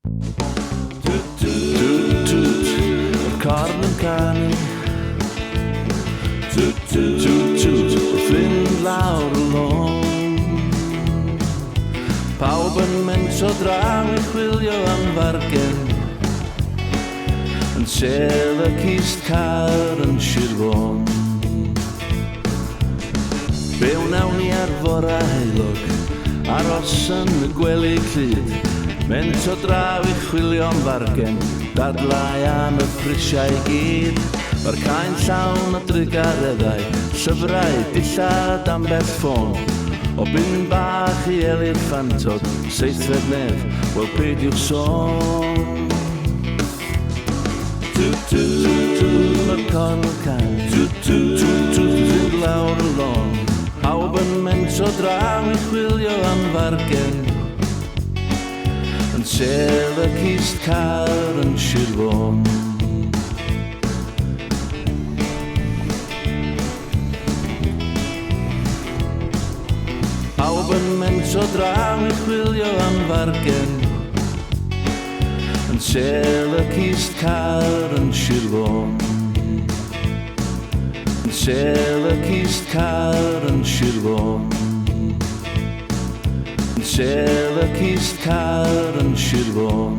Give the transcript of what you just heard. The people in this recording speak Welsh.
Toot toot, o'r corn yn canu. Toot toot, wrth fynd lawr y lôn. Pawb yn mentro draw i chwilio am fargen, yn sel y cist car yn Sir Fôn. Be wnawn ni ar fora heulog, aros yn y gwely clud, mentro draw i chwilio am fargen, dadlau am y prisiau i gyd. Mae'r caen llawn o drigareddau, llyfrau, dillad ambell ffôn, o bin bach i eliffantod, seithfed nef, wel peidiwch sôn. Toot toot, mae'r corn yn canu. Toot toot, fynd lawr y lôn. Pawb yn mentro draw i chwilio am fargen, yn sel y cist car yn Sir Fôn. Pawb yn mentro draw i chwilio am fargen, yn sel y cist car yn Sir Fôn. Yn sel y cist car yn Sir Fôn. Yn sel y cist car yn Sir Fôn.